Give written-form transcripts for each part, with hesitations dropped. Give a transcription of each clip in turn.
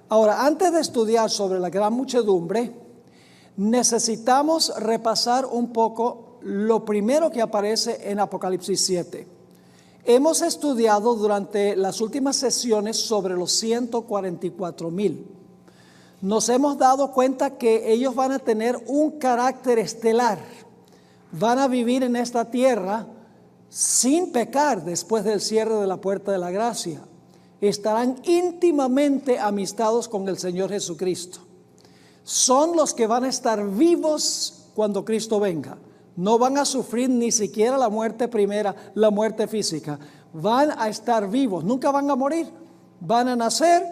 Ahora, antes de estudiar sobre la gran muchedumbre, necesitamos repasar un poco lo primero que aparece en Apocalipsis 7. Hemos estudiado durante las últimas sesiones sobre los 144,000. Nos hemos dado cuenta que ellos van a tener un carácter estelar. Van a vivir en esta tierra sin pecar después del cierre de la puerta de la gracia. Estarán íntimamente amistados con el Señor Jesucristo. Son los que van a estar vivos cuando Cristo venga. No van a sufrir ni siquiera la muerte primera, la muerte física. Van a estar vivos, nunca van a morir. Van a nacer,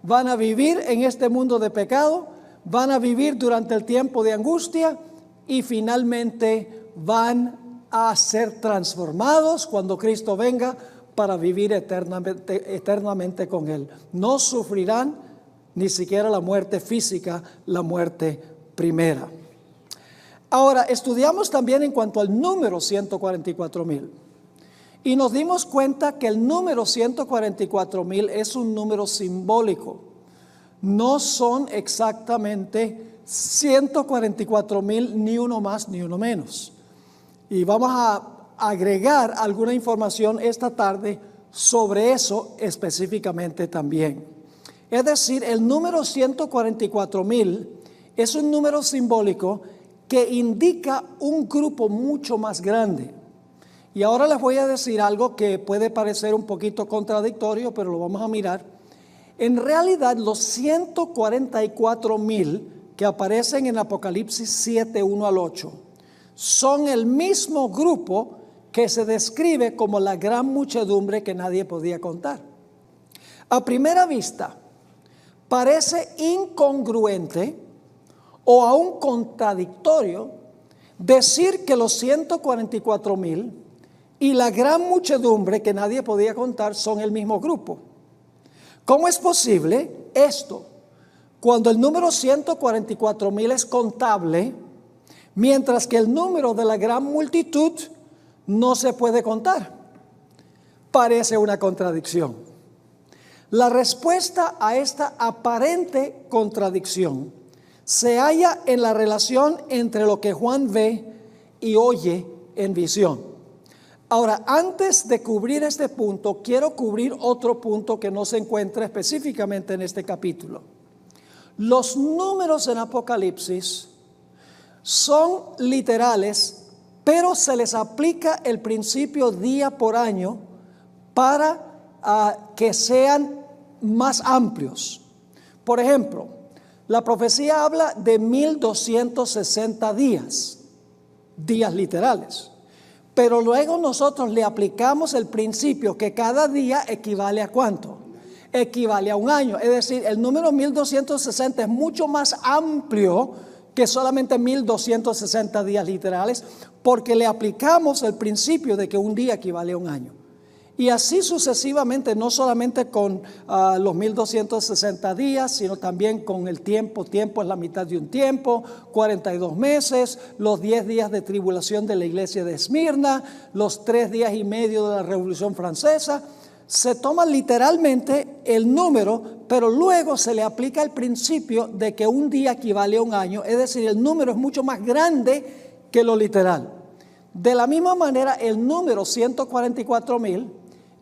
van a vivir en este mundo de pecado, van a vivir durante el tiempo de angustia y finalmente van a ser transformados cuando Cristo venga para vivir eternamente con Él. No sufrirán ni siquiera la muerte física, la muerte primera. Ahora, estudiamos también en cuanto al número 144,000 y nos dimos cuenta que el número 144,000 es un número simbólico. No son exactamente 144,000, ni uno más ni uno menos. Y vamos a agregar alguna información esta tarde sobre eso específicamente también. Es decir, el número 144,000 es un número simbólico que indica un grupo mucho más grande. Y ahora les voy a decir algo que puede parecer un poquito contradictorio, pero lo vamos a mirar. En realidad, los 144,000 que aparecen en Apocalipsis 7, 1 al 8, son el mismo grupo que se describe como la gran muchedumbre que nadie podía contar. A primera vista, parece incongruente o aún contradictorio decir que los 144,000 y la gran muchedumbre que nadie podía contar son el mismo grupo. ¿Cómo es posible esto? Cuando el número 144,000 es contable, mientras que el número de la gran multitud no se puede contar. Parece una contradicción. La respuesta a esta aparente contradicción se halla en la relación entre lo que Juan ve y oye en visión. Ahora, antes de cubrir este punto, quiero cubrir otro punto que no se encuentra específicamente en este capítulo. Los números en Apocalipsis son literales, pero se les aplica el principio día por año para que sean más amplios. Por ejemplo, la profecía habla de 1260 días literales. Pero luego nosotros le aplicamos el principio que cada día equivale a ¿cuánto? Equivale a un año. Es decir, el número 1260 es mucho más amplio que solamente 1260 días literales, porque le aplicamos el principio de que un día equivale a un año. Y así sucesivamente, no solamente con los 1260 días, sino también con el tiempo. Tiempo es la mitad de un tiempo, 42 meses, los 10 días de tribulación de la iglesia de Esmirna, los 3 días y medio de la Revolución Francesa. Se toma literalmente el número, pero luego se le aplica el principio de que un día equivale a un año. Es decir, el número es mucho más grande que lo literal. De la misma manera, el número 144,000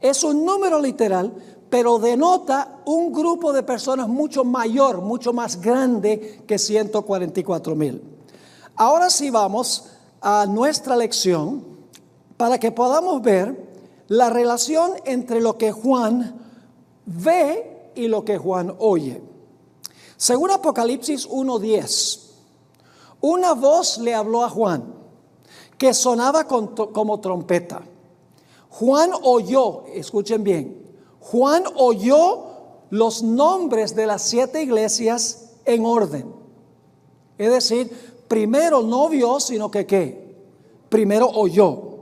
es un número literal, pero denota un grupo de personas mucho mayor, mucho más grande que 144,000. Ahora sí vamos a nuestra lección para que podamos ver la relación entre lo que Juan ve y lo que Juan oye. Según Apocalipsis 1:10, una voz le habló a Juan que sonaba como trompeta. Juan oyó, escuchen bien, Juan oyó los nombres de las 7 iglesias en orden. Es decir, primero no vio, sino que ¿qué? Primero oyó.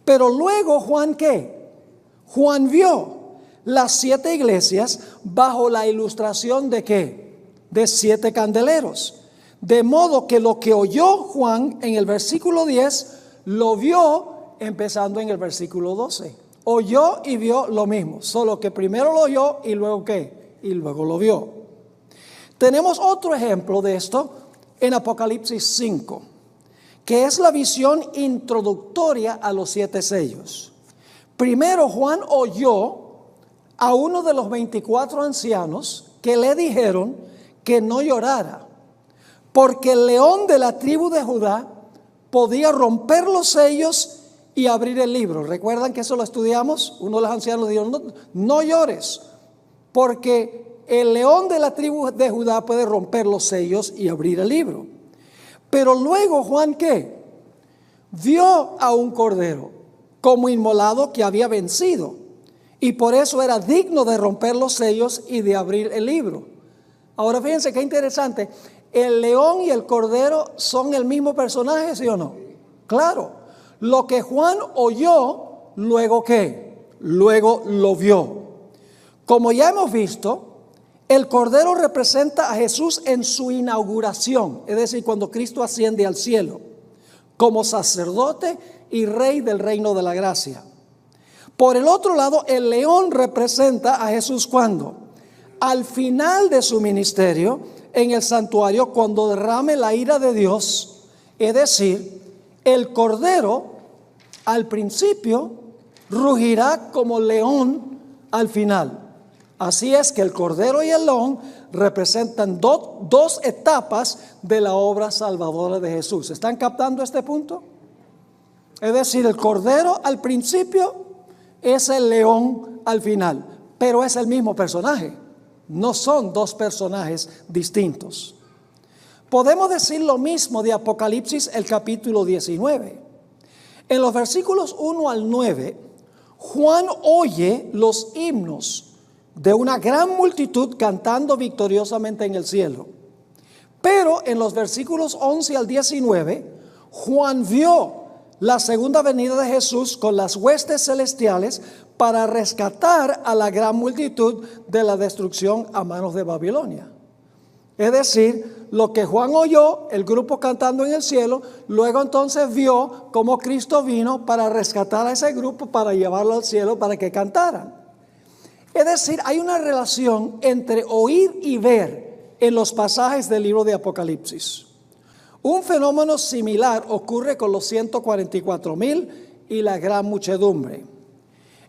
Pero luego Juan ¿qué? Juan vio las 7 iglesias bajo la ilustración de ¿qué? De 7 candeleros. De modo que lo que oyó Juan en el versículo 10, lo vio empezando en el versículo 12. Oyó y vio lo mismo, solo que primero lo oyó y luego ¿qué? Y luego lo vio. Tenemos otro ejemplo de esto en Apocalipsis 5, que es la visión introductoria a los 7 sellos. Primero Juan oyó a uno de los 24 ancianos que le dijeron que no llorara, porque el león de la tribu de Judá podía romper los sellos y abrir el libro. ¿Recuerdan que eso lo estudiamos? Uno de los ancianos dijo, no llores, porque el león de la tribu de Judá puede romper los sellos y abrir el libro. Pero luego Juan, ¿qué? Vio a un cordero como inmolado que había vencido, y por eso era digno de romper los sellos y de abrir el libro. Ahora fíjense qué interesante. ¿El león y el cordero son el mismo personaje, sí o no? Claro. Lo que Juan oyó, luego ¿qué? Luego lo vio. Como ya hemos visto, el cordero representa a Jesús en su inauguración, es decir, cuando Cristo asciende al cielo, como sacerdote y rey del reino de la gracia. Por el otro lado, el león representa a Jesús cuando, al final de su ministerio en el santuario, cuando derrame la ira de Dios, es decir, el cordero al principio rugirá como león al final. Así es que el cordero y el león representan dos etapas de la obra salvadora de Jesús. ¿Están captando este punto? Es decir, el cordero al principio es el león al final, pero es el mismo personaje. No son dos personajes distintos. Podemos decir lo mismo de Apocalipsis, el capítulo 19. En los versículos 1 al 9, Juan oye los himnos de una gran multitud cantando victoriosamente en el cielo. Pero en los versículos 11 al 19, Juan vio la segunda venida de Jesús con las huestes celestiales para rescatar a la gran multitud de la destrucción a manos de Babilonia. Es decir, lo que Juan oyó, el grupo cantando en el cielo, luego entonces vio cómo Cristo vino para rescatar a ese grupo, para llevarlo al cielo para que cantaran. Es decir, hay una relación entre oír y ver en los pasajes del libro de Apocalipsis. Un fenómeno similar ocurre con los 144,000 y la gran muchedumbre.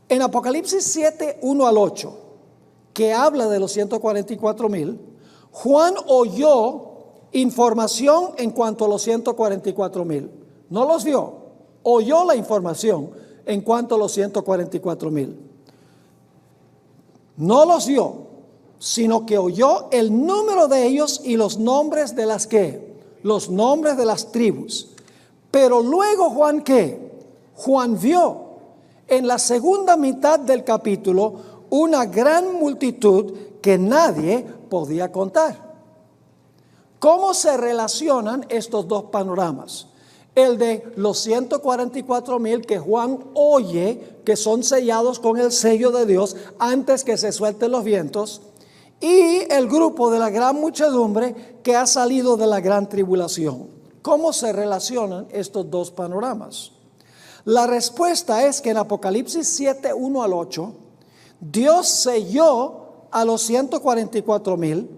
En Apocalipsis 7, 1 al 8, que habla de los 144,000, Juan oyó información en cuanto a los 144,000. No los vio, oyó la información en cuanto a los 144,000. No los vio, sino que oyó el número de ellos y los nombres de las que, los nombres de las tribus. Pero luego Juan, ¿qué? Juan vio en la segunda mitad del capítulo una gran multitud que nadie podía contar. ¿Cómo se relacionan estos dos panoramas? El de los 144,000 que Juan oye que son sellados con el sello de Dios antes que se suelten los vientos, y el grupo de la gran muchedumbre que ha salido de la gran tribulación. ¿Cómo se relacionan estos dos panoramas? La respuesta es que en Apocalipsis 7, 1 al 8, Dios selló a los 144,000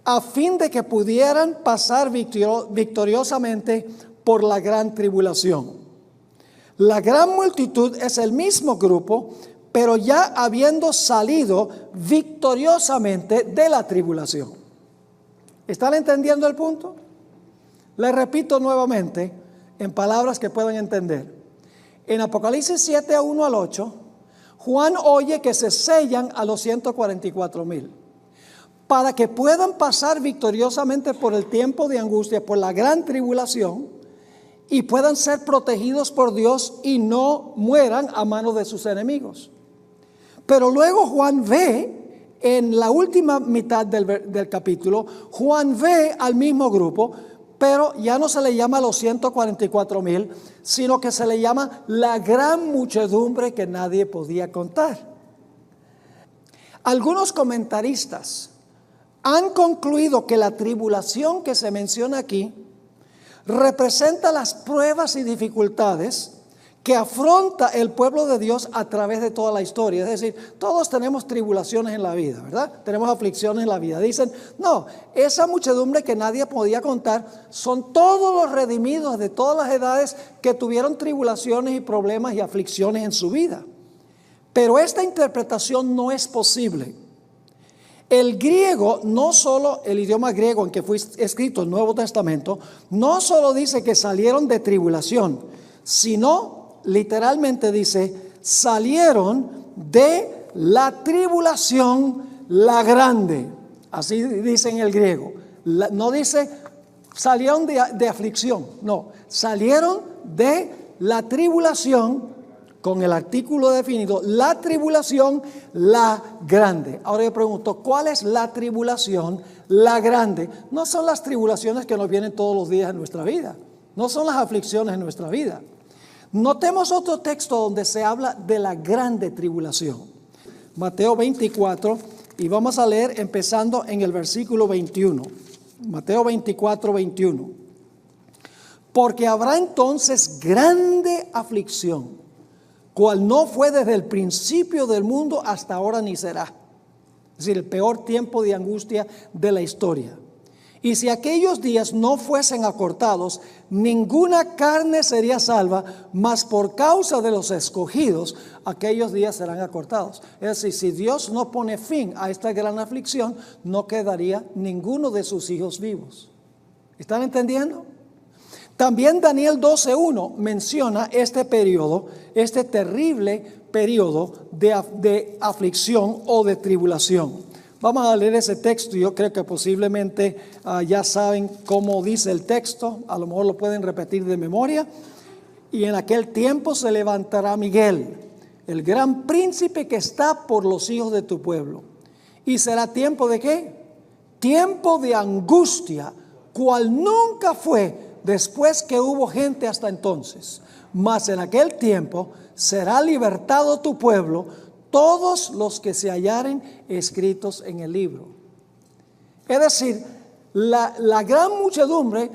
a fin de que pudieran pasar victoriosamente por la gran tribulación. La gran multitud es el mismo grupo, pero ya habiendo salido victoriosamente de la tribulación. ¿Están entendiendo el punto? Les repito nuevamente en palabras que puedan entender. En Apocalipsis 7, 1 al 8, Juan oye que se sellan a los 144,000 para que puedan pasar victoriosamente por el tiempo de angustia, por la gran tribulación, y puedan ser protegidos por Dios y no mueran a manos de sus enemigos. Pero luego Juan ve, en la última mitad del capítulo, Juan ve al mismo grupo, pero ya no se le llama los 144,000, sino que se le llama la gran muchedumbre que nadie podía contar. Algunos comentaristas han concluido que la tribulación que se menciona aquí representa las pruebas y dificultades que afronta el pueblo de Dios a través de toda la historia. Es decir, todos tenemos tribulaciones en la vida, ¿verdad? Tenemos aflicciones en la vida. Dicen, no, esa muchedumbre que nadie podía contar son todos los redimidos de todas las edades que tuvieron tribulaciones y problemas y aflicciones en su vida. Pero esta interpretación no es posible. El griego, no solo el idioma griego en que fue escrito el Nuevo Testamento, no solo dice que salieron de tribulación, sino literalmente dice, salieron de la tribulación la grande. Así dice en el griego. No dice salieron de aflicción, no, salieron de la tribulación, con el artículo definido, la tribulación, la grande. Ahora yo pregunto, ¿cuál es la tribulación, la grande? No son las tribulaciones que nos vienen todos los días en nuestra vida. No son las aflicciones en nuestra vida. Notemos otro texto donde se habla de la grande tribulación. Mateo 24, y vamos a leer empezando en el versículo 21. Mateo 24, 21. Porque habrá entonces grande aflicción, cual no fue desde el principio del mundo hasta ahora ni será. Es decir, el peor tiempo de angustia de la historia. Y si aquellos días no fuesen acortados, ninguna carne sería salva, mas por causa de los escogidos, aquellos días serán acortados. Es decir, si Dios no pone fin a esta gran aflicción, no quedaría ninguno de sus hijos vivos. ¿Están entendiendo? También Daniel 12:1 menciona este periodo, este terrible periodo de aflicción o de tribulación. Vamos a leer ese texto. Yo creo que posiblemente ya saben cómo dice el texto, a lo mejor lo pueden repetir de memoria. Y en aquel tiempo se levantará Miguel, el gran príncipe que está por los hijos de tu pueblo. Y será tiempo de ¿qué? Tiempo de angustia, cual nunca fue después que hubo gente hasta entonces. Mas en aquel tiempo será libertado tu pueblo, todos los que se hallaren escritos en el libro. Es decir, la gran muchedumbre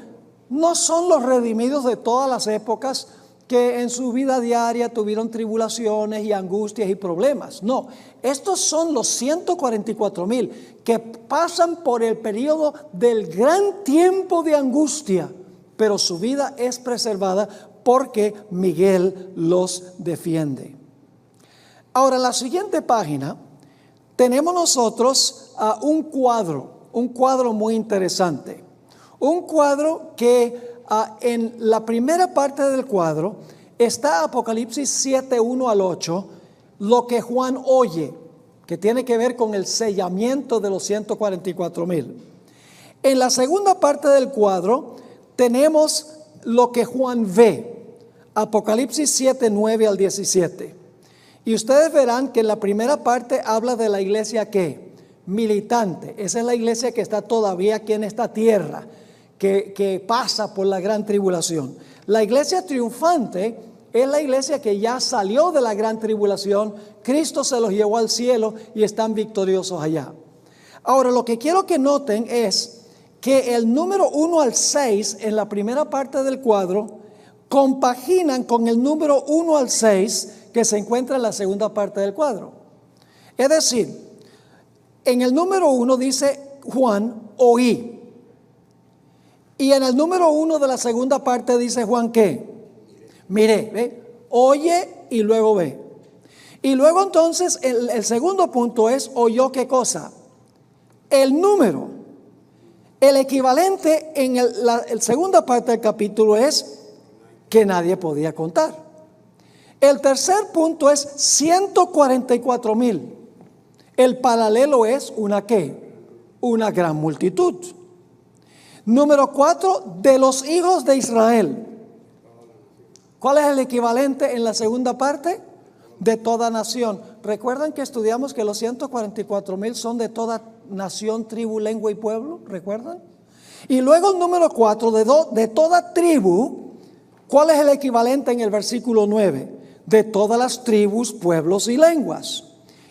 no son los redimidos de todas las épocas que en su vida diaria tuvieron tribulaciones y angustias y problemas. No, estos son los 144,000 que pasan por el periodo del gran tiempo de angustia, pero su vida es preservada porque Miguel los defiende. Ahora, en la siguiente página tenemos nosotros un cuadro muy interesante. Un cuadro que en la primera parte del cuadro está Apocalipsis 7, 1 al 8, lo que Juan oye, que tiene que ver con el sellamiento de los 144,000. En la segunda parte del cuadro tenemos lo que Juan ve, Apocalipsis 7, 9 al 17. Y ustedes verán que en la primera parte habla de la iglesia ¿qué? Militante. Esa es la iglesia que está todavía aquí en esta tierra, que pasa por la gran tribulación. La iglesia triunfante es la iglesia que ya salió de la gran tribulación. Cristo se los llevó al cielo y están victoriosos allá. Ahora, lo que quiero que noten es que el número 1 al 6 en la primera parte del cuadro compaginan con el número 1 al 6 que se encuentra en la segunda parte del cuadro. Es decir, en el número 1 dice Juan, oí. Y en el número 1 de la segunda parte dice Juan, ¿qué? Miré, ¿ve? Oye y luego ve. Y luego entonces el segundo punto es, ¿oyó qué cosa? El número. El equivalente en la segunda parte del capítulo es que nadie podía contar. El tercer punto es 144,000. El paralelo es una ¿qué? Una gran multitud. Número 4, de los hijos de Israel. ¿Cuál es el equivalente en la segunda parte? De toda nación. ¿Recuerdan que estudiamos que los 144,000 son de toda nación, tribu, lengua y pueblo? ¿Recuerdan? Y luego el número 4, de toda tribu. ¿Cuál es el equivalente en el versículo 9? De todas las tribus, pueblos y lenguas.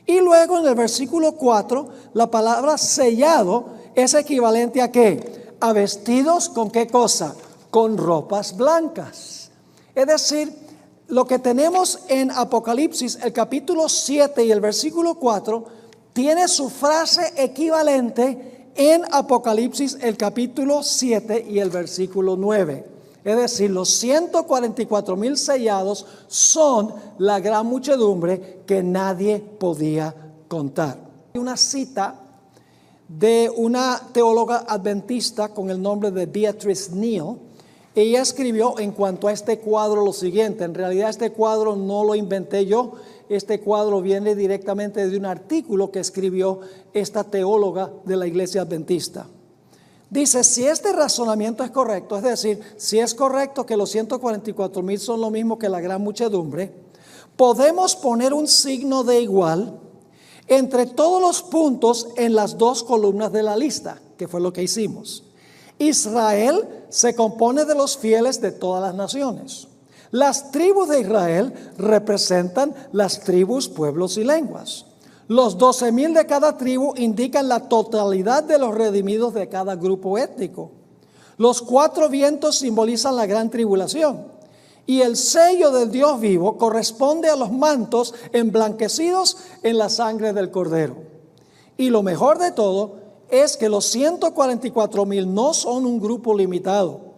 Y luego en el versículo 4, la palabra sellado es equivalente a ¿qué? A vestidos con ¿qué cosa? Con ropas blancas. Es decir, lo que tenemos en Apocalipsis, el capítulo 7 y el versículo 4, tiene su frase equivalente en Apocalipsis, el capítulo 7 y el versículo 9. Es decir, los 144,000 sellados son la gran muchedumbre que nadie podía contar. Hay una cita de una teóloga adventista con el nombre de Beatrice Neal. Ella escribió en cuanto a este cuadro lo siguiente: en realidad este cuadro no lo inventé yo, este cuadro viene directamente de un artículo que escribió esta teóloga de la iglesia adventista. Dice, si este razonamiento es correcto, es decir, si es correcto que los 144,000 son lo mismo que la gran muchedumbre, podemos poner un signo de igual entre todos los puntos en las dos columnas de la lista, que fue lo que hicimos. Israel se compone de los fieles de todas las naciones. Las tribus de Israel representan las tribus, pueblos y lenguas. Los 12,000 de cada tribu indican la totalidad de los redimidos de cada grupo étnico. Los 4 vientos simbolizan la gran tribulación. Y el sello del Dios vivo corresponde a los mantos emblanquecidos en la sangre del Cordero. Y lo mejor de todo es que los 144,000 no son un grupo limitado,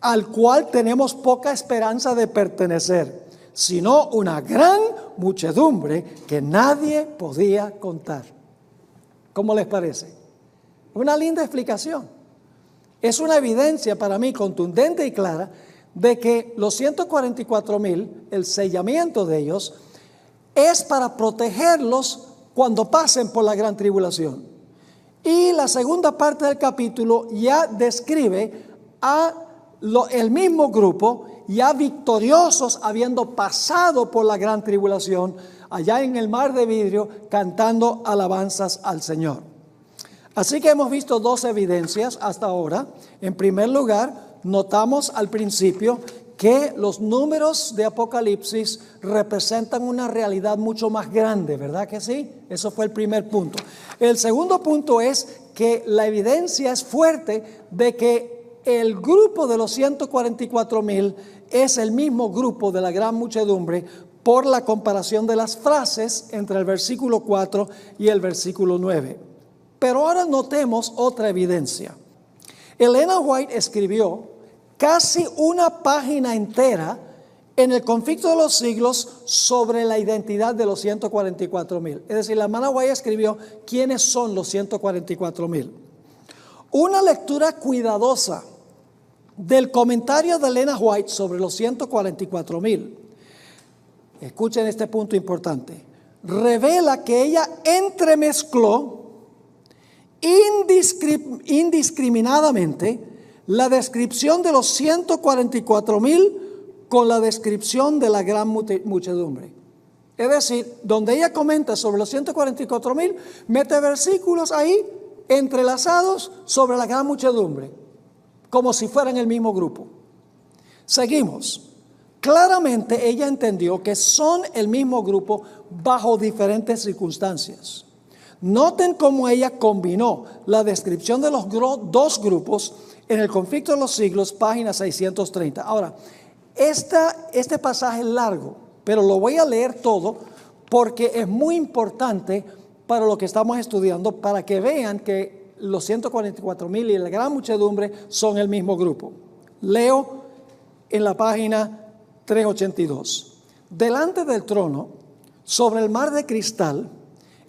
al cual tenemos poca esperanza de pertenecer, sino una gran muchedumbre que nadie podía contar. ¿Cómo les parece? Una linda explicación. Es una evidencia para mí contundente y clara de que los 144,000, el sellamiento de ellos, es para protegerlos cuando pasen por la gran tribulación. Y la segunda parte del capítulo ya describe a el mismo grupo ya victoriosos, habiendo pasado por la gran tribulación, allá en el mar de vidrio, cantando alabanzas al Señor. Así que hemos visto 2 evidencias hasta ahora. En primer lugar, notamos al principio que los números de Apocalipsis representan una realidad mucho más grande, ¿verdad que sí? Eso fue el primer punto. El segundo punto es que la evidencia es fuerte de que el grupo de los 144,000 es el mismo grupo de la gran muchedumbre por la comparación de las frases entre el versículo 4 y el versículo 9. Pero ahora notemos otra evidencia. Elena White escribió casi una página entera en el Conflicto de los Siglos sobre la identidad de los 144,000. Es decir, la hermana White escribió quiénes son los 144,000. Una lectura cuidadosa del comentario de Elena White sobre los 144,000, escuchen este punto importante, revela que ella entremezcló indiscriminadamente la descripción de los 144,000 con la descripción de la gran muchedumbre. Es decir, donde ella comenta sobre los 144,000, mete versículos ahí entrelazados sobre la gran muchedumbre, como si fueran el mismo grupo. Seguimos. Claramente ella entendió que son el mismo grupo bajo diferentes circunstancias. Noten cómo ella combinó la descripción de los 2 grupos en el Conflicto de los Siglos, página 630. Ahora, este pasaje es largo, pero lo voy a leer todo porque es muy importante para lo que estamos estudiando, para que vean que los 144,000 y la gran muchedumbre son el mismo grupo. Leo en la página 382. Delante del trono, sobre el mar de cristal,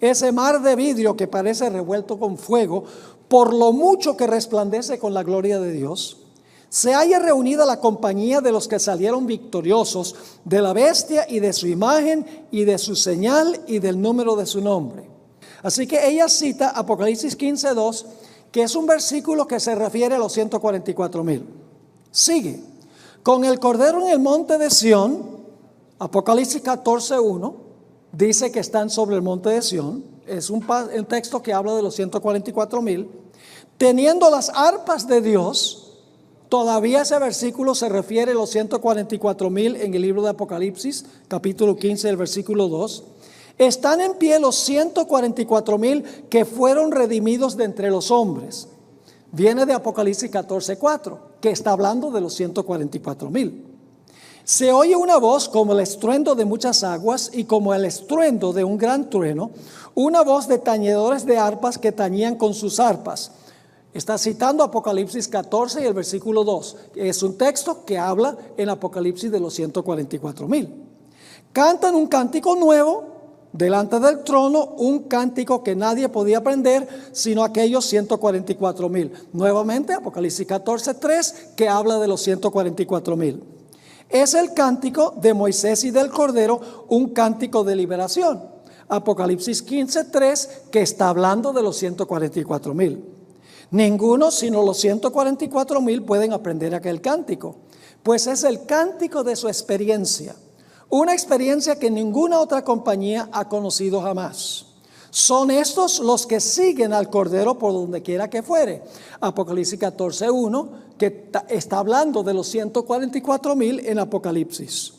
ese mar de vidrio que parece revuelto con fuego, por lo mucho que resplandece con la gloria de Dios, se halla reunida la compañía de los que salieron victoriosos de la bestia y de su imagen y de su señal y del número de su nombre. Así que ella cita Apocalipsis 15:2, que es un versículo que se refiere a los 144,000. Sigue, con el Cordero en el monte de Sión, Apocalipsis 14:1, dice que están sobre el monte de Sión, es un texto que habla de los 144,000, teniendo las arpas de Dios. Todavía ese versículo se refiere a los 144,000 en el libro de Apocalipsis, capítulo 15, el versículo 2. Están en pie los 144,000 que fueron redimidos de entre los hombres. Viene de Apocalipsis 14:4, que está hablando de los 144,000. Se oye una voz como el estruendo de muchas aguas y como el estruendo de un gran trueno, una voz de tañedores de arpas que tañían con sus arpas. Está citando Apocalipsis 14 y el versículo 2. Es un texto que habla en Apocalipsis de los 144,000. Cantan un cántico nuevo delante del trono, un cántico que nadie podía aprender sino aquellos 144,000. Nuevamente Apocalipsis 14:3, que habla de los 144,000. Es el cántico de Moisés y del Cordero, un cántico de liberación. Apocalipsis 15:3, que está hablando de los 144,000. Ninguno sino los 144,000 pueden aprender aquel cántico, pues es el cántico de su experiencia. Una experiencia que ninguna otra compañía ha conocido jamás. Son estos los que siguen al Cordero por donde quiera que fuere. Apocalipsis 14:1, que está hablando de los 144,000 en Apocalipsis.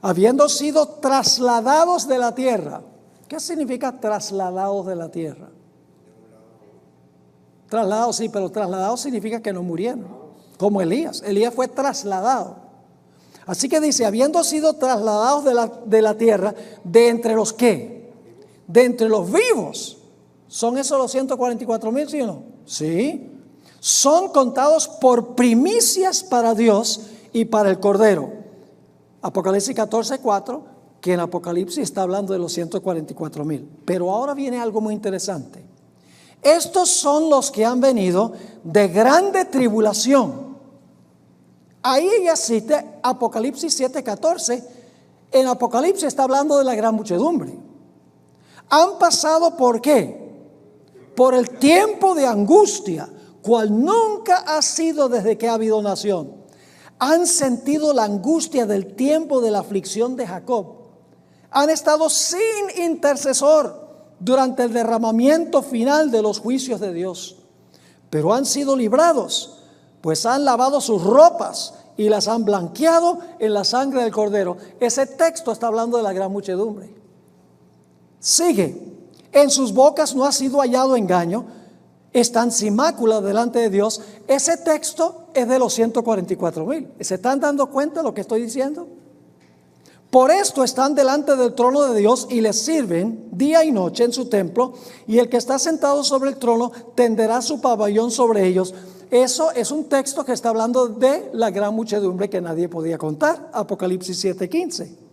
Habiendo sido trasladados de la tierra. ¿Qué significa trasladados de la tierra? Trasladados, sí, pero trasladados significa que no murieron. Como Elías. Elías fue trasladado. Así que dice, habiendo sido trasladados de la tierra, ¿de entre los qué? De entre los vivos. ¿Son esos los 144,000, sí o no? Sí. Son contados por primicias para Dios y para el Cordero. Apocalipsis 14:4, que en Apocalipsis está hablando de los 144,000. Pero ahora viene algo muy interesante. Estos son los que han venido de grande tribulación. Ahí ella cita Apocalipsis 7:14. En Apocalipsis está hablando de la gran muchedumbre. Han pasado ¿por qué? Por el tiempo de angustia, cual nunca ha sido desde que ha habido nación. Han sentido la angustia del tiempo de la aflicción de Jacob. Han estado sin intercesor durante el derramamiento final de los juicios de Dios. Pero han sido librados, pues han lavado sus ropas y las han blanqueado en la sangre del Cordero. Ese texto está hablando de la gran muchedumbre. Sigue. En sus bocas no ha sido hallado engaño. Están sin mácula delante de Dios. Ese texto es de los 144,000. ¿Se están dando cuenta de lo que estoy diciendo? Por esto están delante del trono de Dios y le sirven día y noche en su templo. Y el que está sentado sobre el trono tenderá su pabellón sobre ellos. Eso es un texto que está hablando de la gran muchedumbre que nadie podía contar. Apocalipsis 7:15.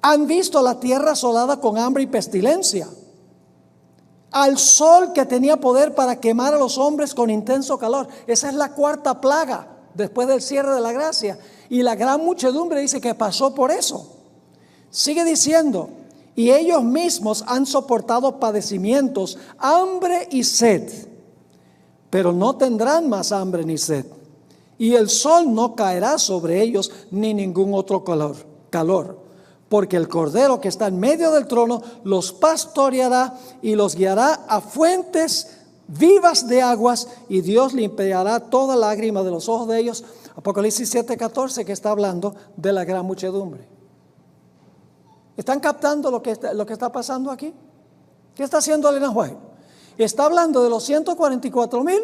Han visto la tierra asolada con hambre y pestilencia. Al sol que tenía poder para quemar a los hombres con intenso calor. Esa es la cuarta plaga después del cierre de la gracia. Y la gran muchedumbre dice que pasó por eso. Sigue diciendo, y ellos mismos han soportado padecimientos, hambre y sed. Pero no tendrán más hambre ni sed. Y el sol no caerá sobre ellos ni ningún otro calor. Porque el Cordero que está en medio del trono los pastoreará y los guiará a fuentes vivas de aguas, y Dios limpiará toda lágrima de los ojos de ellos. Apocalipsis 7:14, que está hablando de la gran muchedumbre. ¿Están captando lo que está pasando aquí? ¿Qué está haciendo Elena White? Está hablando de los 144,000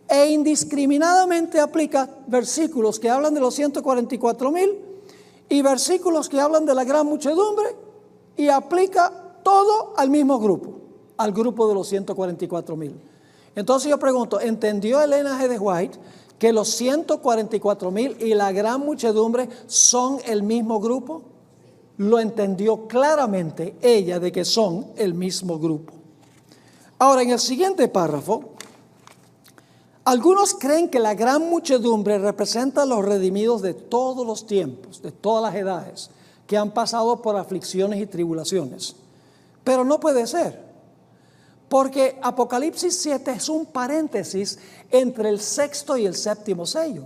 e indiscriminadamente aplica versículos que hablan de los 144,000 y versículos que hablan de la gran muchedumbre, y aplica todo al mismo grupo, al grupo de los 144,000. Entonces yo pregunto, ¿entendió Elena G. White que los 144,000 y la gran muchedumbre son el mismo grupo? Lo entendió claramente ella de que son el mismo grupo. Ahora, en el siguiente párrafo, algunos creen que la gran muchedumbre representa a los redimidos de todos los tiempos, de todas las edades, que han pasado por aflicciones y tribulaciones. Pero no puede ser, porque Apocalipsis 7 es un paréntesis entre el sexto y el séptimo sello.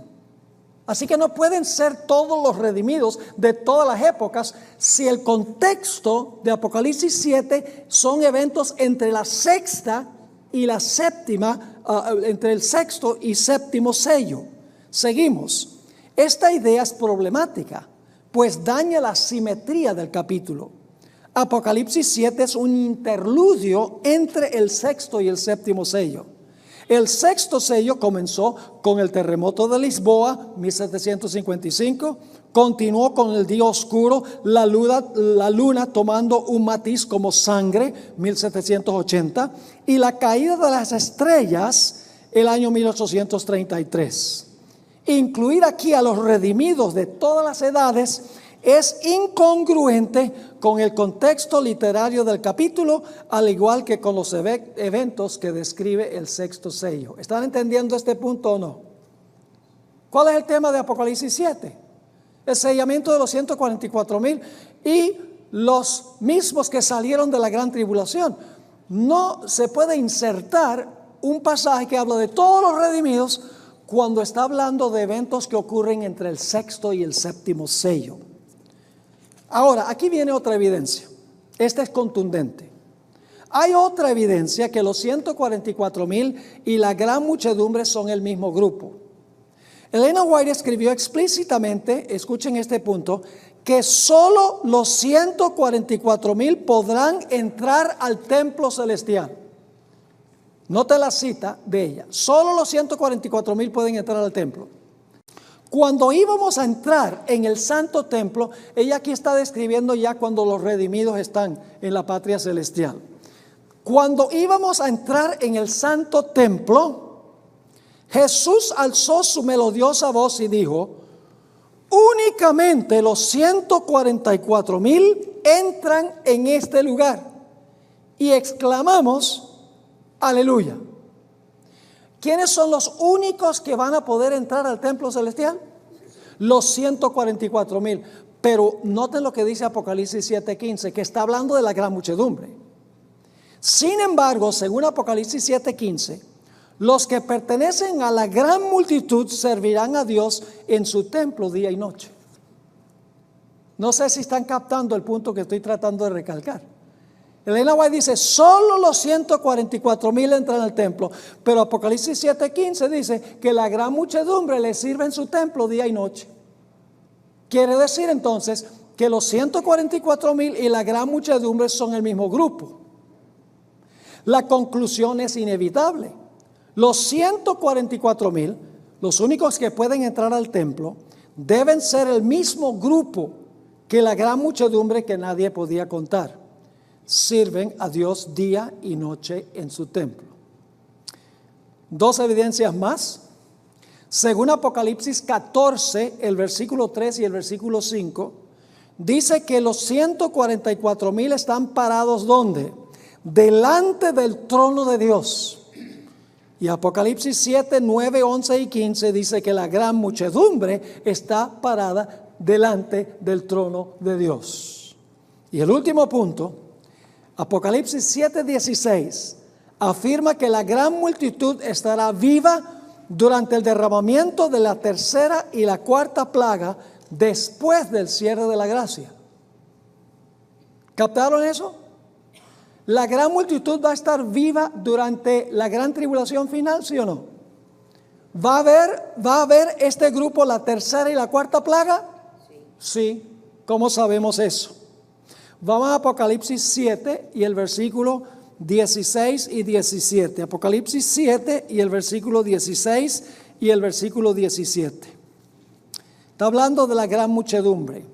Así que no pueden ser todos los redimidos de todas las épocas si el contexto de Apocalipsis 7 son eventos entre la sexta y la séptima, entre el sexto y séptimo sello. Seguimos. Esta idea es problemática, pues daña la simetría del capítulo. Apocalipsis 7 es un interludio entre el sexto y el séptimo sello. El sexto sello comenzó con el terremoto de Lisboa, 1755. Continuó con el día oscuro, la luna tomando un matiz como sangre, 1780. Y la caída de las estrellas, el año 1833. Incluir aquí a los redimidos de todas las edades es incongruente con el contexto literario del capítulo, al igual que con los eventos que describe el sexto sello. ¿Están entendiendo este punto o no? ¿Cuál es el tema de Apocalipsis 7? El sellamiento de los 144,000 y los mismos que salieron de la gran tribulación. No se puede insertar un pasaje que habla de todos los redimidos cuando está hablando de eventos que ocurren entre el sexto y el séptimo sello. Ahora, aquí viene otra evidencia. Esta es contundente. Hay otra evidencia que los 144,000 y la gran muchedumbre son el mismo grupo. Elena White escribió explícitamente, escuchen este punto, que solo los 144,000 podrán entrar al templo celestial. Note la cita de ella. Solo los 144,000 pueden entrar al templo. Cuando íbamos a entrar en el santo templo, ella aquí está describiendo ya cuando los redimidos están en la patria celestial. Cuando íbamos a entrar en el santo templo, Jesús alzó su melodiosa voz y dijo: únicamente los 144,000 entran en este lugar. Y exclamamos: aleluya. ¿Quiénes son los únicos que van a poder entrar al templo celestial? Los 144,000. Pero noten lo que dice Apocalipsis 7:15, que está hablando de la gran muchedumbre. Sin embargo, según Apocalipsis 7:15, los que pertenecen a la gran multitud servirán a Dios en su templo día y noche. No sé si están captando el punto que estoy tratando de recalcar. Elena White dice: solo los 144,000 entran al templo, pero Apocalipsis 7:15 dice que la gran muchedumbre le sirve en su templo día y noche. Quiere decir entonces que los 144,000 y la gran muchedumbre son el mismo grupo. La conclusión es inevitable. Los 144,000, los únicos que pueden entrar al templo, deben ser el mismo grupo que la gran muchedumbre que nadie podía contar. Sirven a Dios día y noche en su templo. Dos evidencias más. Según Apocalipsis 14, el versículo 3 y el versículo 5, dice que los 144,000 están parados ¿dónde? Delante del trono de Dios. Y Apocalipsis 7, 9, 11 y 15 dice que la gran muchedumbre está parada delante del trono de Dios. Y el último punto, Apocalipsis 7:16 afirma que la gran multitud estará viva durante el derramamiento de la tercera y la cuarta plaga después del cierre de la gracia. ¿Captaron eso? La gran multitud va a estar viva durante la gran tribulación final, ¿sí o no? ¿Va a haber este grupo la tercera y la cuarta plaga? Sí. ¿Cómo sabemos eso? Vamos a Apocalipsis 7 y el versículo 16 y 17. Apocalipsis 7 y el versículo 16 y el versículo 17. Está hablando de la gran muchedumbre.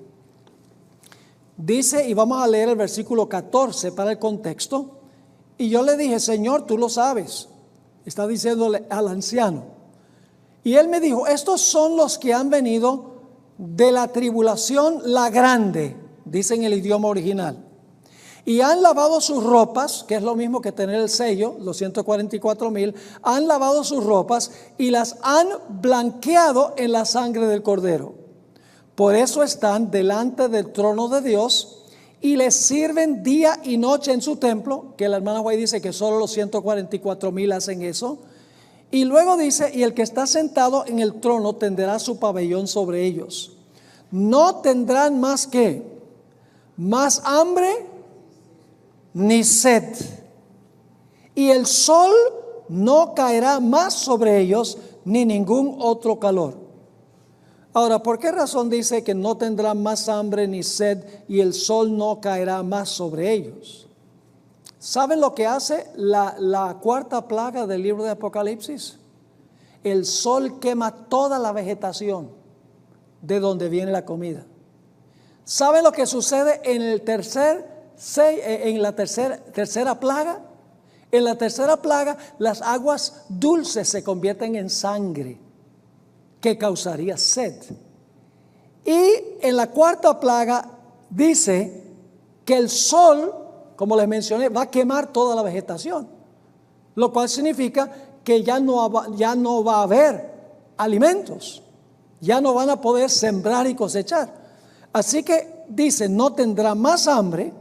Dice, y vamos a leer el versículo 14 para el contexto. Y yo le dije: Señor, tú lo sabes. Está diciéndole al anciano. Y él me dijo: estos son los que han venido de la tribulación la grande, dice en el idioma original, y han lavado sus ropas, que es lo mismo que tener el sello, los 144,000, han lavado sus ropas y las han blanqueado en la sangre del Cordero. Por eso están delante del trono de Dios y les sirven día y noche en su templo, que la hermana White dice que solo los 144,000 hacen eso. Y luego dice: y el que está sentado en el trono tenderá su pabellón sobre ellos. No tendrán más que más hambre ni sed, y el sol no caerá más sobre ellos, ni ningún otro calor. Ahora, ¿por qué razón dice que no tendrán más hambre ni sed y el sol no caerá más sobre ellos? ¿Saben lo que hace la cuarta plaga del libro de Apocalipsis? El sol quema toda la vegetación de donde viene la comida. ¿Saben lo que sucede en la tercera plaga? En la tercera plaga, las aguas dulces se convierten en sangre que causaría sed. Y en la cuarta plaga dice que el sol, como les mencioné, va a quemar toda la vegetación, lo cual significa que ya no va a haber alimentos, ya no van a poder sembrar y cosechar. Así que dice, no tendrá más hambre,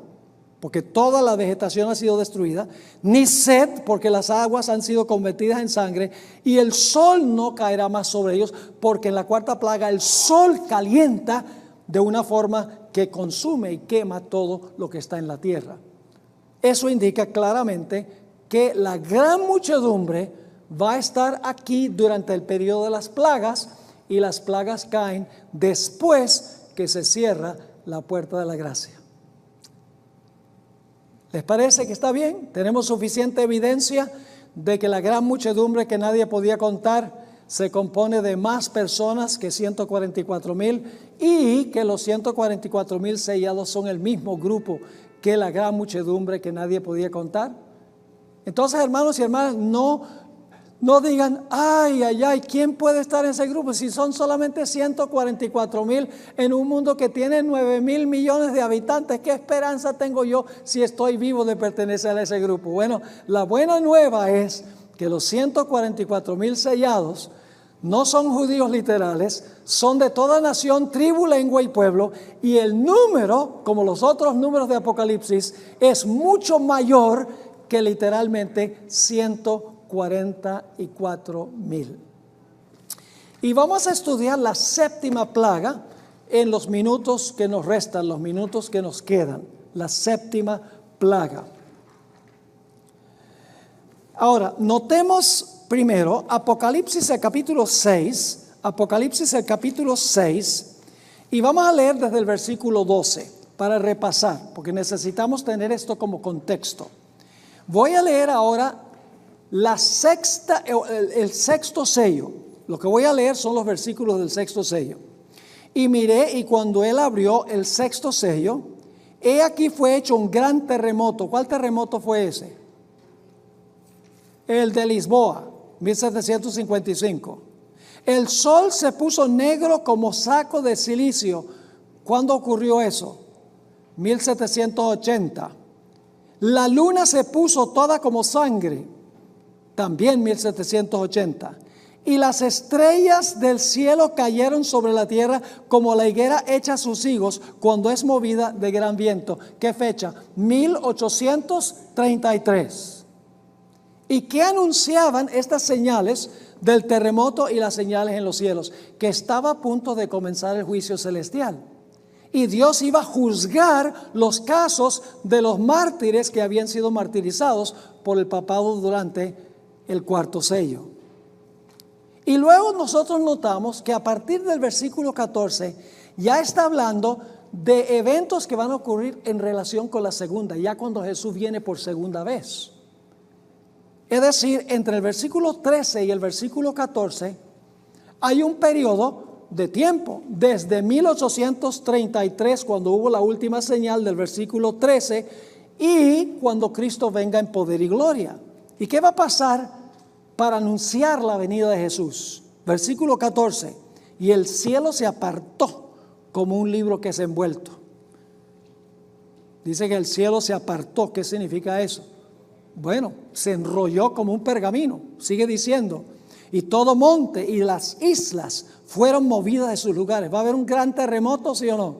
porque toda la vegetación ha sido destruida, ni sed, porque las aguas han sido convertidas en sangre, y el sol no caerá más sobre ellos, porque en la cuarta plaga el sol calienta de una forma que consume y quema todo lo que está en la tierra. Eso indica claramente que la gran muchedumbre va a estar aquí durante el periodo de las plagas, y las plagas caen después que se cierra la puerta de la gracia. ¿Les parece que está bien? Tenemos suficiente evidencia de que la gran muchedumbre que nadie podía contar se compone de más personas que 144,000, y que los 144,000 sellados son el mismo grupo que la gran muchedumbre que nadie podía contar. Entonces, hermanos y hermanas, no digan, ay, ¿quién puede estar en ese grupo? Si son solamente 144,000 en un mundo que tiene 9,000 millones de habitantes, ¿qué esperanza tengo yo si estoy vivo de pertenecer a ese grupo? Bueno, la buena nueva es que los 144,000 sellados no son judíos literales, son de toda nación, tribu, lengua y pueblo, y el número, como los otros números de Apocalipsis, es mucho mayor que literalmente 144,000. Y vamos a estudiar la séptima plaga en los minutos que nos restan, los minutos que nos quedan. La séptima plaga. Ahora, notemos primero Apocalipsis el capítulo 6, y vamos a leer desde el versículo 12 para repasar, porque necesitamos tener esto como contexto. Voy a leer ahora el sexto sello. Lo que voy a leer son los versículos del sexto sello. Y miré, y cuando él abrió el sexto sello, he aquí fue hecho un gran terremoto. ¿Cuál terremoto fue ese? El de Lisboa, 1755. El sol se puso negro como saco de silicio. ¿Cuándo ocurrió eso? 1780. La luna se puso toda como sangre, también 1780. Y las estrellas del cielo cayeron sobre la tierra como la higuera echa sus higos cuando es movida de gran viento. ¿Qué fecha? 1833. ¿Y qué anunciaban estas señales del terremoto y las señales en los cielos? Que estaba a punto de comenzar el juicio celestial. Y Dios iba a juzgar los casos de los mártires que habían sido martirizados por el papado durante el cuarto sello. Y luego nosotros notamos que a partir del versículo 14 ya está hablando de eventos que van a ocurrir en relación con la segunda, ya cuando Jesús viene por segunda vez. Es decir, entre el versículo 13 y el versículo 14 hay un periodo de tiempo, desde 1833, cuando hubo la última señal del versículo 13, y cuando Cristo venga en poder y gloria. ¿Y qué va a pasar para anunciar la venida de Jesús? Versículo 14, y el cielo se apartó como un libro que es envuelto. Dice que el cielo se apartó. ¿Qué significa eso? Bueno, se enrolló como un pergamino. Sigue diciendo, y todo monte y las islas fueron movidas de sus lugares. ¿Va a haber un gran terremoto, sí o no?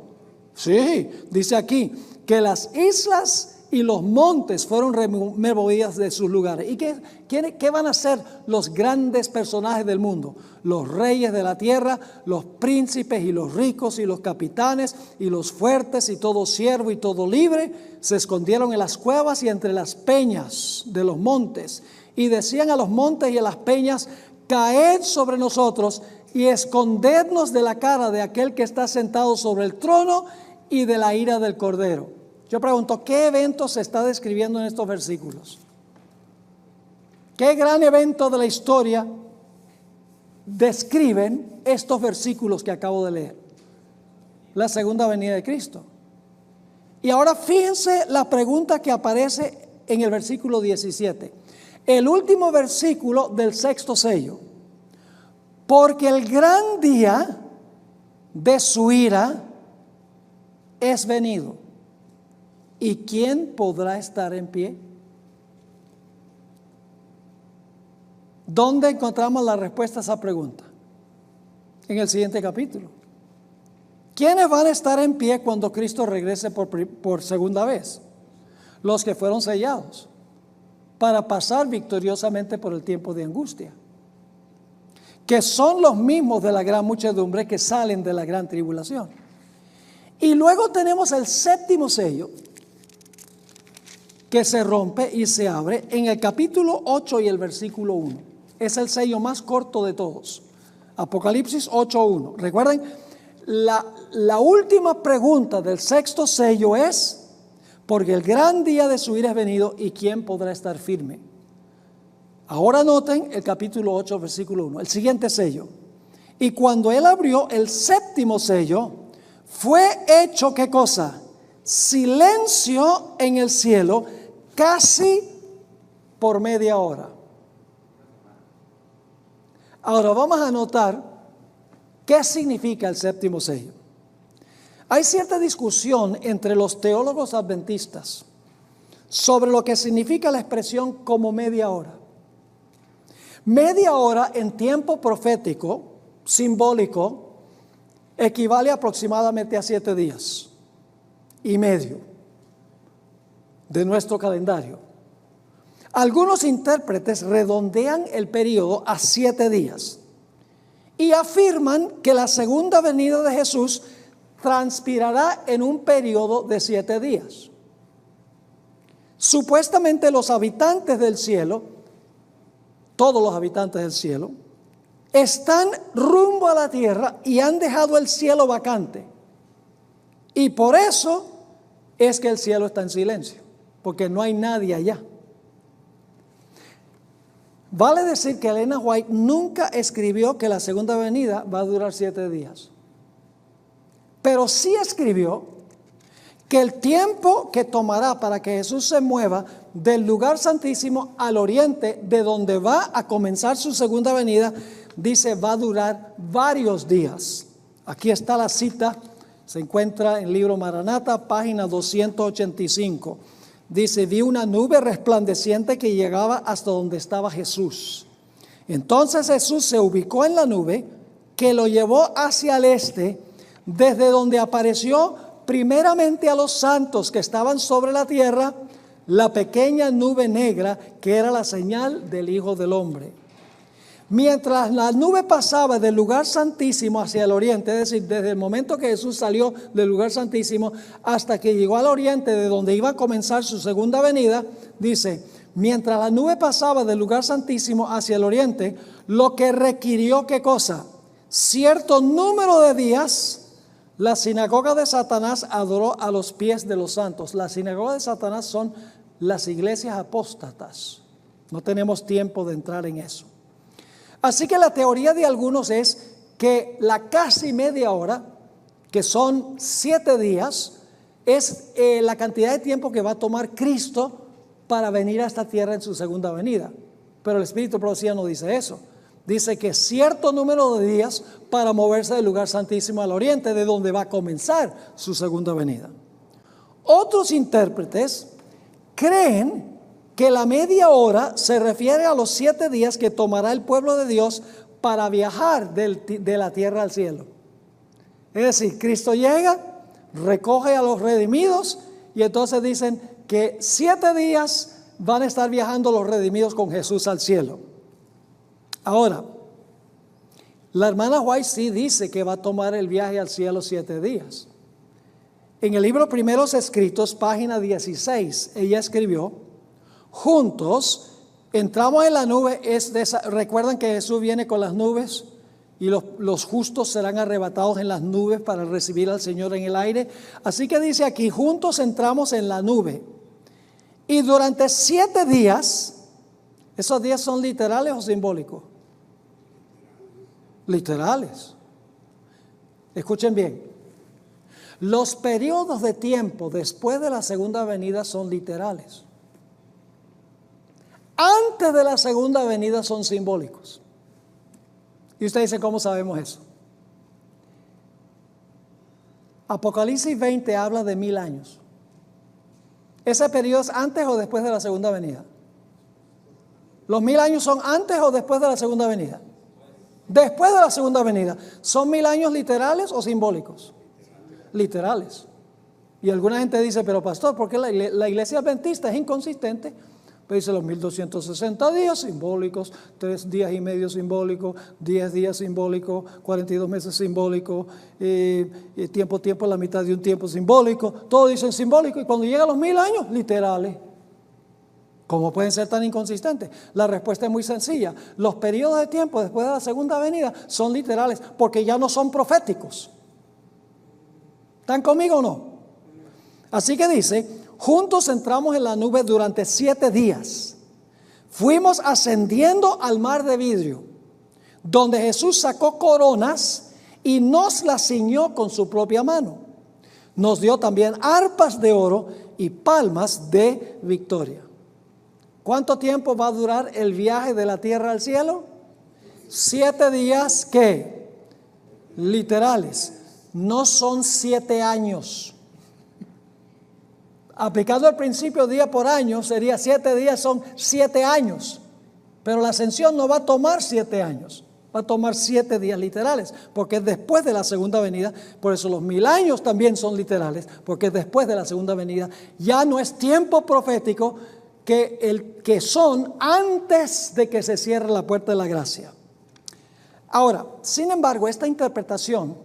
Sí, dice aquí que las islas y los montes fueron removidas de sus lugares. ¿Y qué van a hacer los grandes personajes del mundo? Los reyes de la tierra, los príncipes y los ricos y los capitanes y los fuertes y todo siervo y todo libre se escondieron en las cuevas y entre las peñas de los montes, y decían a los montes y a las peñas: caed sobre nosotros y escondednos de la cara de aquel que está sentado sobre el trono y de la ira del Cordero. Yo pregunto, ¿qué evento se está describiendo en estos versículos? ¿Qué gran evento de la historia describen estos versículos que acabo de leer? La segunda venida de Cristo. Y ahora fíjense la pregunta que aparece en el versículo 17. El último versículo del sexto sello. Porque el gran día de su ira es venido. ¿Y quién podrá estar en pie? ¿Dónde encontramos la respuesta a esa pregunta? En el siguiente capítulo. ¿Quiénes van a estar en pie cuando Cristo regrese por segunda vez? Los que fueron sellados para pasar victoriosamente por el tiempo de angustia, que son los mismos de la gran muchedumbre que salen de la gran tribulación. Y luego tenemos el séptimo sello, que se rompe y se abre en el capítulo 8 y el versículo 1. Es el sello más corto de todos. Apocalipsis 8:1. Recuerden, la última pregunta del sexto sello es: porque el gran día de su ira es venido, ¿y quién podrá estar firme? Ahora noten el capítulo 8, versículo 1, el siguiente sello. Y cuando él abrió el séptimo sello, fue hecho, ¿qué cosa? Silencio en el cielo, casi por media hora. Ahora vamos a notar qué significa el séptimo sello. Hay cierta discusión entre los teólogos adventistas sobre lo que significa la expresión como media hora. Media hora en tiempo profético, simbólico, equivale aproximadamente a 7 días y medio de nuestro calendario. Algunos intérpretes redondean el periodo a 7 días y afirman que la segunda venida de Jesús transpirará en un periodo de 7 días. Supuestamente los habitantes del cielo, todos los habitantes del cielo, están rumbo a la tierra y han dejado el cielo vacante. Y por eso es que el cielo está en silencio, porque no hay nadie allá. Vale decir que Elena White nunca escribió que la segunda venida va a durar 7 días. Pero sí escribió que el tiempo que tomará para que Jesús se mueva del lugar santísimo al oriente, de donde va a comenzar su segunda venida, dice, va a durar varios días. Aquí está la cita, se encuentra en el libro Maranata, página 285. Dice, vi una nube resplandeciente que llegaba hasta donde estaba Jesús. Entonces Jesús se ubicó en la nube que lo llevó hacia el este, desde donde apareció primeramente a los santos que estaban sobre la tierra, la pequeña nube negra que era la señal del Hijo del Hombre. Mientras la nube pasaba del lugar santísimo hacia el oriente, es decir, desde el momento que Jesús salió del lugar santísimo hasta que llegó al oriente, de donde iba a comenzar su segunda venida, dice, mientras la nube pasaba del lugar santísimo hacia el oriente, lo que requirió, ¿qué cosa? Cierto número de días, la sinagoga de Satanás adoró a los pies de los santos. La sinagoga de Satanás son las iglesias apóstatas. No tenemos tiempo de entrar en eso. Así que la teoría de algunos es que la casi media hora, que son 7 días, es la cantidad de tiempo que va a tomar Cristo para venir a esta tierra en su segunda venida. Pero el Espíritu de Profecía no dice eso. Dice que cierto número de días para moverse del lugar santísimo al oriente, de donde va a comenzar su segunda venida. Otros intérpretes creen que la media hora se refiere a los 7 días que tomará el pueblo de Dios para viajar de la tierra al cielo. Es decir, Cristo llega, recoge a los redimidos y entonces dicen que 7 días van a estar viajando los redimidos con Jesús al cielo. Ahora, la hermana White sí dice que va a tomar el viaje al cielo 7 días. En el libro Primeros Escritos, página 16, ella escribió, juntos entramos en la nube, recuerdan que Jesús viene con las nubes y los justos serán arrebatados en las nubes para recibir al Señor en el aire. Así que dice aquí, juntos entramos en la nube. Y durante 7 días, ¿esos días son literales o simbólicos? Literales. Escuchen bien. Los periodos de tiempo después de la segunda venida son literales. Antes de la segunda venida son simbólicos. Y usted dice, ¿cómo sabemos eso? Apocalipsis 20 habla de 1000 años. ¿Ese periodo es antes o después de la segunda venida? ¿Los 1000 años son antes o después de la segunda venida? Después de la segunda venida. ¿Son 1000 años literales o simbólicos? Literales. Y alguna gente dice, pero pastor, ¿por qué la iglesia adventista es inconsistente? Pues dice los 1260 días simbólicos, 3 días y medio simbólicos, 10 días simbólicos, 42 meses simbólicos, tiempo, la mitad de un tiempo simbólico. Todos dicen simbólico y cuando llegan los 1000 años, literales. ¿Cómo pueden ser tan inconsistentes? La respuesta es muy sencilla. Los periodos de tiempo después de la segunda venida son literales porque ya no son proféticos. ¿Están conmigo o no? Así que dice, juntos entramos en la nube durante 7 días. Fuimos ascendiendo al mar de vidrio, donde Jesús sacó coronas y nos las ciñó con su propia mano. Nos dio también arpas de oro y palmas de victoria. ¿Cuánto tiempo va a durar el viaje de la tierra al cielo? 7 días, ¿qué? Literales. No son 7 años. Aplicado al principio día por año, sería 7 días, son 7 años. Pero la ascensión no va a tomar 7 años. Va a tomar 7 días literales, porque es después de la segunda venida. Por eso los 1000 años también son literales, porque es después de la segunda venida. Ya no es tiempo profético que son antes de que se cierre la puerta de la gracia. Ahora, sin embargo, esta interpretación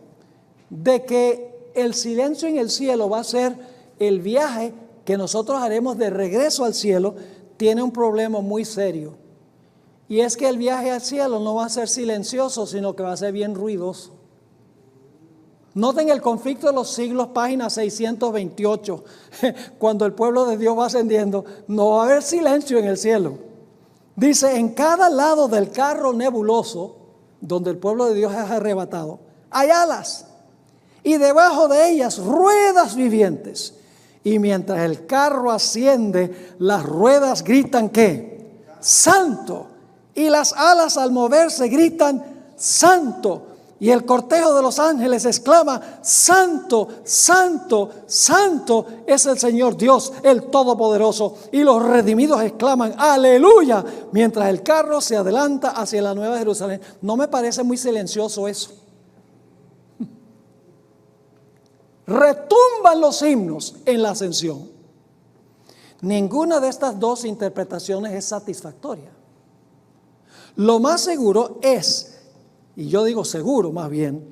de que el silencio en el cielo va a ser el viaje que nosotros haremos de regreso al cielo, tiene un problema muy serio. Y es que el viaje al cielo no va a ser silencioso, sino que va a ser bien ruidoso. Noten el conflicto de los siglos, página 628. Cuando el pueblo de Dios va ascendiendo, no va a haber silencio en el cielo. Dice, en cada lado del carro nebuloso, donde el pueblo de Dios es arrebatado, hay alas, y debajo de ellas ruedas vivientes. Y mientras el carro asciende, las ruedas gritan ¿qué? Santo. Y las alas al moverse gritan Santo. Y el cortejo de los ángeles exclama Santo, Santo, Santo es el Señor Dios, el Todopoderoso. Y los redimidos exclaman Aleluya, mientras el carro se adelanta hacia la Nueva Jerusalén. ¿No me parece muy silencioso eso? Retumban los himnos en la ascensión. Ninguna de estas dos interpretaciones es satisfactoria. Lo más seguro es, y yo digo seguro más bien,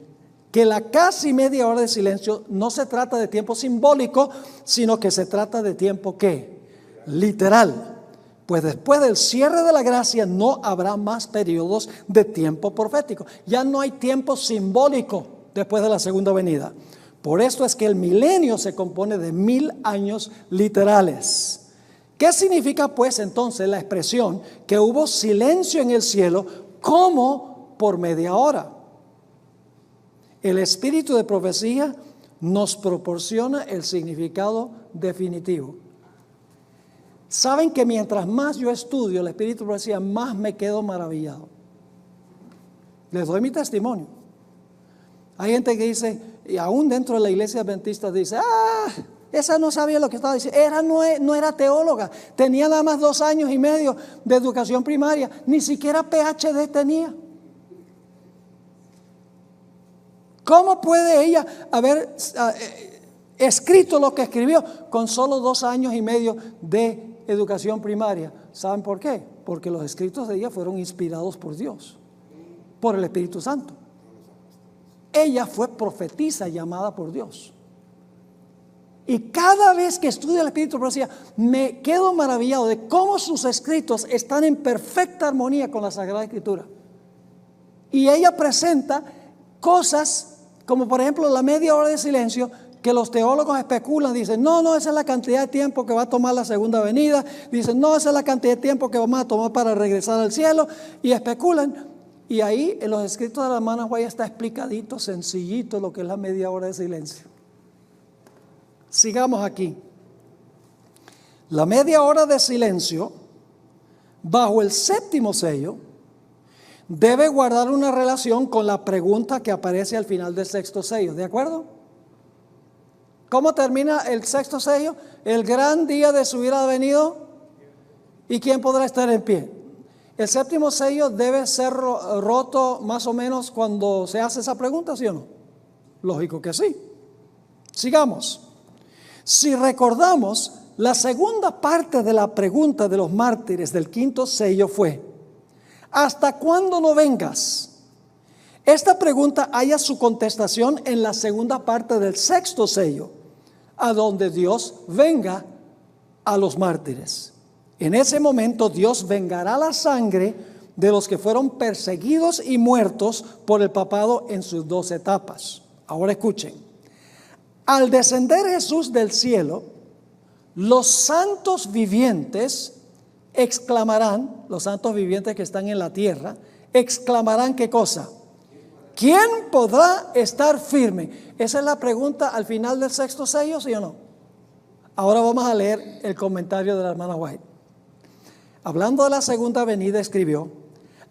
que la casi media hora de silencio no se trata de tiempo simbólico, sino que se trata de tiempo ¿qué? Literal. Pues después del cierre de la gracia no habrá más periodos de tiempo profético. Ya no hay tiempo simbólico después de la segunda venida. Por esto es que el milenio se compone de 1000 años literales. ¿Qué significa pues entonces la expresión que hubo silencio en el cielo como por media hora? El espíritu de profecía nos proporciona el significado definitivo. Saben que mientras más yo estudio el espíritu de profecía, más me quedo maravillado. Les doy mi testimonio. Hay gente que dice, y aún dentro de la iglesia adventista dice, esa no sabía lo que estaba diciendo, no era teóloga, tenía nada más 2 años y medio de educación primaria, ni siquiera PhD tenía. ¿Cómo puede ella haber escrito lo que escribió con solo 2 años y medio de educación primaria? ¿Saben por qué? Porque los escritos de ella fueron inspirados por Dios, por el Espíritu Santo. Ella fue profetisa llamada por Dios. Y cada vez que estudio el espíritu de profecía, me quedo maravillado de cómo sus escritos están en perfecta armonía con la Sagrada Escritura. Y ella presenta cosas como por ejemplo la media hora de silencio, que los teólogos especulan, dicen, no, esa es la cantidad de tiempo que va a tomar la segunda venida, dicen, no, esa es la cantidad de tiempo que vamos a tomar para regresar al cielo, y especulan. Y ahí en los escritos de la hermana White está explicadito, sencillito, lo que es la media hora de silencio. Sigamos aquí. La media hora de silencio, bajo el séptimo sello, debe guardar una relación con la pregunta que aparece al final del sexto sello, ¿de acuerdo? ¿Cómo termina el sexto sello? El gran día de su ira ha venido, ¿y quién podrá estar en pie? El séptimo sello debe ser roto más o menos cuando se hace esa pregunta, ¿sí o no? Lógico que sí. Sigamos. Si recordamos, la segunda parte de la pregunta de los mártires del quinto sello fue: ¿hasta cuándo no vengas? Esta pregunta halla su contestación en la segunda parte del sexto sello, a donde Dios venga a los mártires. En ese momento Dios vengará la sangre de los que fueron perseguidos y muertos por el papado en sus 2 etapas. Ahora escuchen. Al descender Jesús del cielo, los santos vivientes exclamarán, los santos vivientes que están en la tierra, exclamarán ¿qué cosa? ¿Quién podrá estar firme? Esa es la pregunta al final del sexto sello, ¿sí o no? Ahora vamos a leer el comentario de la hermana White. Hablando de la segunda venida, escribió: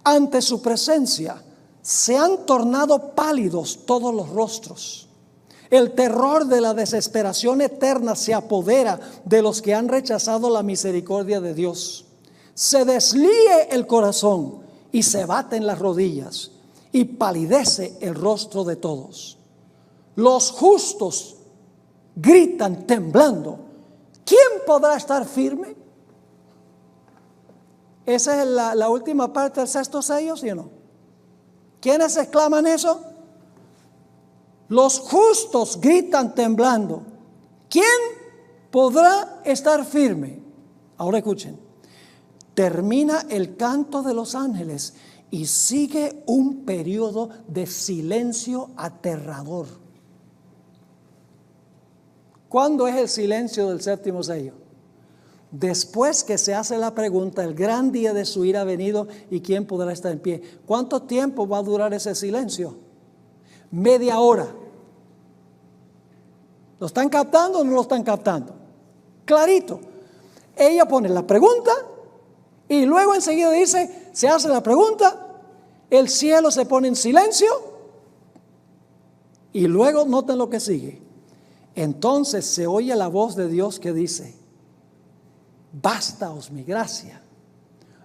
ante su presencia se han tornado pálidos todos los rostros. El terror de la desesperación eterna se apodera de los que han rechazado la misericordia de Dios. Se deslíe el corazón y se baten las rodillas y palidece el rostro de todos. Los justos gritan temblando: ¿quién podrá estar firme? Esa es la última parte del sexto sello, ¿sí o no? ¿Quiénes exclaman eso? Los justos gritan temblando: ¿quién podrá estar firme? Ahora escuchen. Termina el canto de los ángeles y sigue un periodo de silencio aterrador. ¿Cuándo es el silencio del séptimo sello? Después que se hace la pregunta, el gran día de su ira ha venido, ¿y quién podrá estar en pie? ¿Cuánto tiempo va a durar ese silencio? Media hora. ¿Lo están captando o no lo están captando? Clarito. Ella pone la pregunta y luego enseguida dice, se hace la pregunta, el cielo se pone en silencio y luego noten lo que sigue. Entonces se oye la voz de Dios que dice: bástaos mi gracia.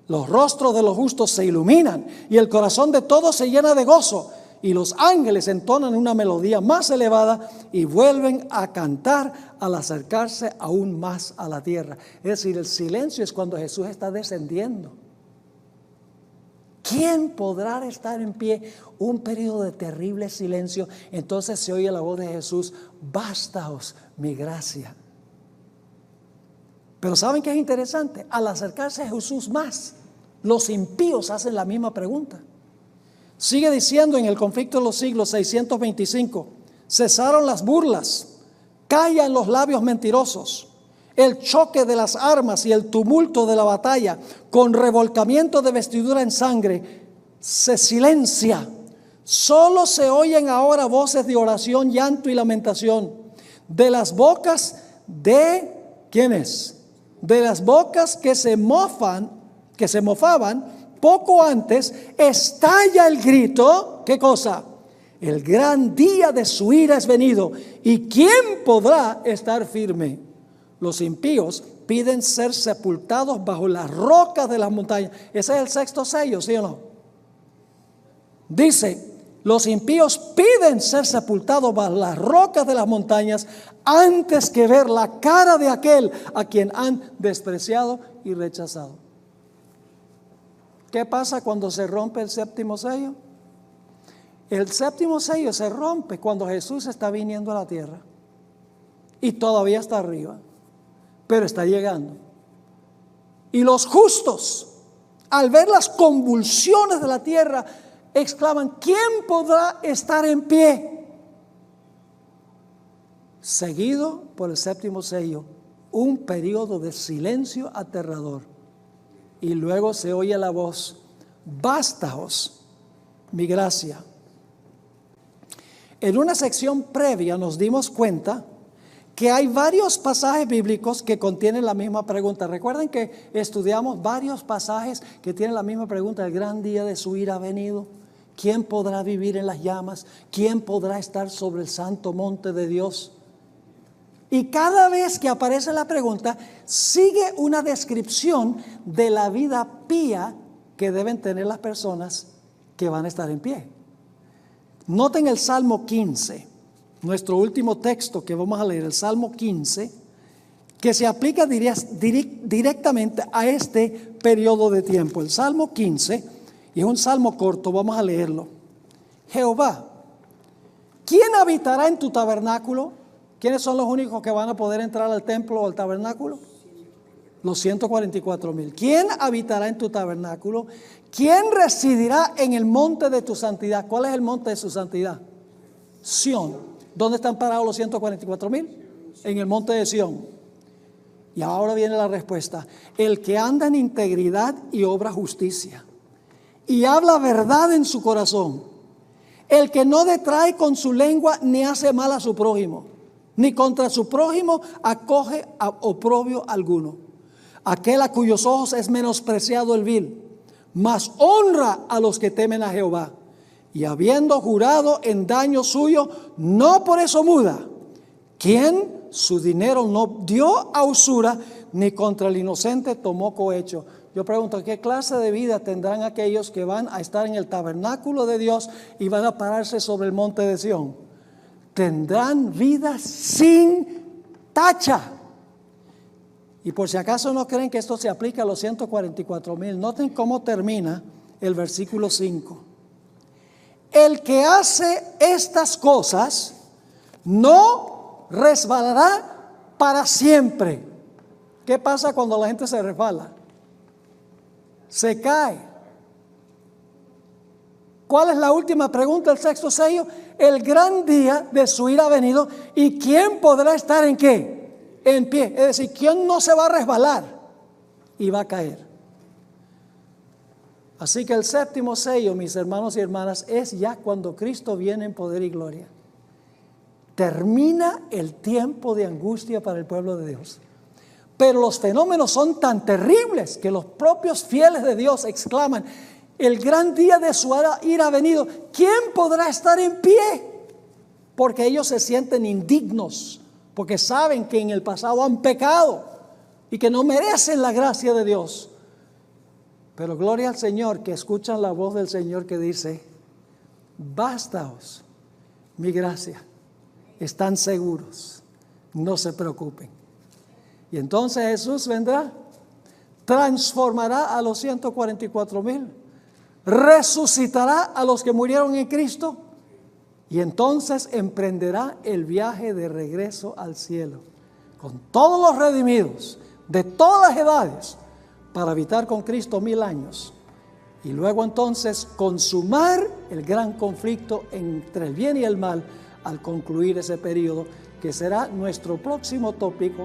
Los rostros de los justos se iluminan y el corazón de todos se llena de gozo, y los ángeles entonan una melodía más elevada y vuelven a cantar al acercarse aún más a la tierra. Es decir, el silencio es cuando Jesús está descendiendo. ¿Quién podrá estar en pie? Un periodo de terrible silencio. Entonces se oye la voz de Jesús: bástaos mi gracia. Pero ¿saben qué es interesante? Al acercarse a Jesús más, los impíos hacen la misma pregunta. Sigue diciendo en el conflicto de los siglos 625, cesaron las burlas, callan los labios mentirosos, el choque de las armas y el tumulto de la batalla, con revolcamiento de vestidura en sangre, se silencia. Solo se oyen ahora voces de oración, llanto y lamentación. De las bocas de, ¿quiénes? De las bocas que se mofaban poco antes, estalla el grito, ¿qué cosa? El gran día de su ira es venido, ¿y quién podrá estar firme? Los impíos piden ser sepultados bajo las rocas de las montañas. Ese es el sexto sello, ¿sí o no? Dice, los impíos piden ser sepultados bajo las rocas de las montañas antes que ver la cara de aquel a quien han despreciado y rechazado. ¿Qué pasa cuando se rompe el séptimo sello? El séptimo sello se rompe cuando Jesús está viniendo a la tierra y todavía está arriba, pero está llegando. Y los justos, al ver las convulsiones de la tierra, exclaman: ¿quién podrá estar en pie? Seguido por el séptimo sello, un periodo de silencio aterrador. Y luego se oye la voz: bástaos mi gracia. En una sección previa nos dimos cuenta que hay varios pasajes bíblicos que contienen la misma pregunta. Recuerden que estudiamos varios pasajes que tienen la misma pregunta: el gran día de su ira ha venido. ¿Quién podrá vivir en las llamas? ¿Quién podrá estar sobre el santo monte de Dios? Y cada vez que aparece la pregunta, sigue una descripción de la vida pía que deben tener las personas que van a estar en pie. Noten el Salmo 15, nuestro último texto que vamos a leer, el Salmo 15, que se aplica directamente a este periodo de tiempo. El Salmo 15, y es un salmo corto, vamos a leerlo. Jehová, ¿quién habitará en tu tabernáculo? ¿Quiénes son los únicos que van a poder entrar al templo o al tabernáculo? Los 144,000. ¿Quién habitará en tu tabernáculo? ¿Quién residirá en el monte de tu santidad? ¿Cuál es el monte de su santidad? Sión. ¿Dónde están parados los 144,000? En el monte de Sión. Y ahora viene la respuesta: el que anda en integridad y obra justicia, y habla verdad en su corazón, el que no detrae con su lengua ni hace mal a su prójimo, ni contra su prójimo acoge a oprobio alguno. Aquel a cuyos ojos es menospreciado el vil, mas honra a los que temen a Jehová. Y habiendo jurado en daño suyo, no por eso muda. Quien su dinero no dio a usura, ni contra el inocente tomó cohecho. Yo pregunto: ¿qué clase de vida tendrán aquellos que van a estar en el tabernáculo de Dios y van a pararse sobre el monte de Sión? Tendrán vida sin tacha. Y por si acaso no creen que esto se aplica a los 144,000, noten cómo termina el versículo 5. El que hace estas cosas no resbalará para siempre. ¿Qué pasa cuando la gente se resbala? Se cae. ¿Cuál es la última pregunta del sexto sello? El gran día de su ira ha venido. ¿Y quién podrá estar en qué? En pie. Es decir, ¿quién no se va a resbalar y va a caer? Así que el séptimo sello, mis hermanos y hermanas, es ya cuando Cristo viene en poder y gloria. Termina el tiempo de angustia para el pueblo de Dios. Pero los fenómenos son tan terribles que los propios fieles de Dios exclaman: el gran día de su ira ha venido. ¿Quién podrá estar en pie? Porque ellos se sienten indignos, porque saben que en el pasado han pecado y que no merecen la gracia de Dios. Pero gloria al Señor, que escuchan la voz del Señor que dice: bástaos mi gracia. Están seguros, no se preocupen. Y entonces Jesús vendrá, transformará a los 144,000, resucitará a los que murieron en Cristo, y entonces emprenderá el viaje de regreso al cielo con todos los redimidos de todas las edades, para habitar con Cristo 1000 años, y luego entonces consumar el gran conflicto entre el bien y el mal al concluir ese periodo, que será nuestro próximo tópico